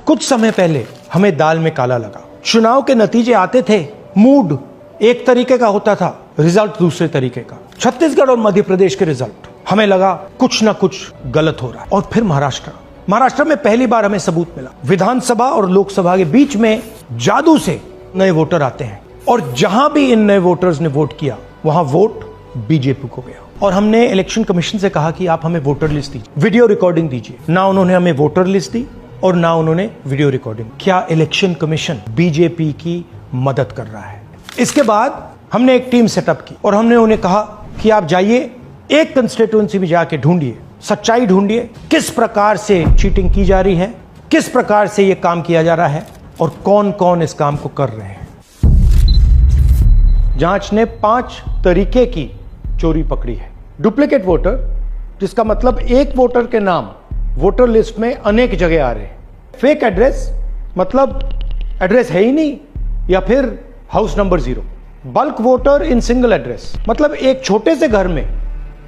कुछ समय पहले हमें दाल में काला लगा। चुनाव के नतीजे आते थे, मूड एक तरीके का होता था, रिजल्ट दूसरे तरीके का। छत्तीसगढ़ और मध्य प्रदेश के रिजल्ट हमें लगा कुछ ना कुछ गलत हो रहा है। और फिर महाराष्ट्र में पहली बार हमें सबूत मिला, विधानसभा और लोकसभा के बीच में जादू से नए वोटर आते हैं और जहां भी इन नए वोटर्स ने वोट किया वहां वोट बीजेपी को गया। और हमने इलेक्शन कमीशन से कहा कि आप हमें वोटर लिस्ट दीजिए, वीडियो रिकॉर्डिंग दीजिए। ना उन्होंने हमें वोटर लिस्ट दी और ना उन्होंने वीडियो रिकॉर्डिंग। क्या इलेक्शन कमीशन बीजेपी की मदद कर रहा है? इसके बाद हमने एक टीम सेटअप की और हमने उन्हें कहा कि आप जाइए, एक कंस्टिट्यूएंसी में जाके ढूंढिए, सच्चाई ढूंढिए, किस प्रकार से चीटिंग की जा रही है, किस प्रकार से यह काम किया जा रहा है और कौन कौन इस काम को कर रहे हैं। जांच ने 5 तरीके की चोरी पकड़ी है। डुप्लीकेट वोटर, जिसका मतलब एक वोटर के नाम वोटर लिस्ट में अनेक जगह आ रहे हैं। फेक एड्रेस, मतलब एड्रेस है ही नहीं या फिर house number 0। Bulk voter in single address, मतलब एक छोटे से घर में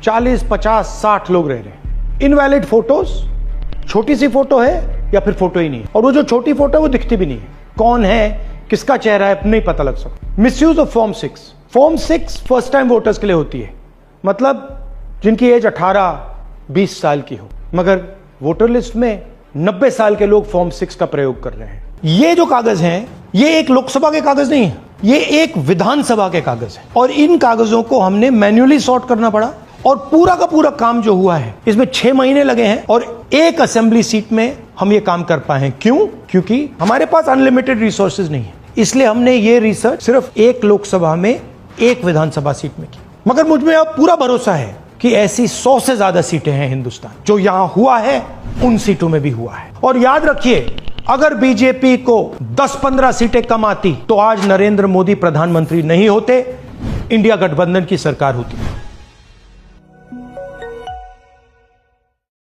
40, 50, 60 लोग रह रहे हैं। इनवैलिड फोटोज, छोटी सी फोटो है या फिर फोटो ही नहीं है, और वो जो छोटी फोटो है वो दिखती भी नहीं है। कौन है, किसका चेहरा है, नहीं पता लग सकता। Misuse of form 6। Form 6 first time voters के लिए होती है, मतलब जिनकी एज 18-20 साल की हो, मगर वोटर लिस्ट में 90 साल के लोग फॉर्म 6 का प्रयोग कर रहे हैं। ये जो कागज हैं, ये एक लोकसभा के कागज नहीं है, ये एक विधानसभा के कागज है। और इन कागजों को हमने मैन्युअली सॉर्ट करना पड़ा और पूरा का पूरा काम जो हुआ है इसमें 6 महीने लगे हैं और एक असेंबली सीट में हम ये काम कर पाए हैं। क्यों? क्योंकि हमारे पास अनलिमिटेड रिसोर्सेज नहीं है, इसलिए हमने ये रिसर्च सिर्फ एक लोकसभा में, एक विधानसभा सीट में की। मगर मुझ में अब पूरा भरोसा है कि ऐसी 100 से ज्यादा सीटें हैं हिंदुस्तान, जो यहां हुआ है उन सीटों में भी हुआ है। और याद रखिए, अगर बीजेपी को 10-15 सीटें कम आती तो आज नरेंद्र मोदी प्रधानमंत्री नहीं होते, इंडिया गठबंधन की सरकार होती।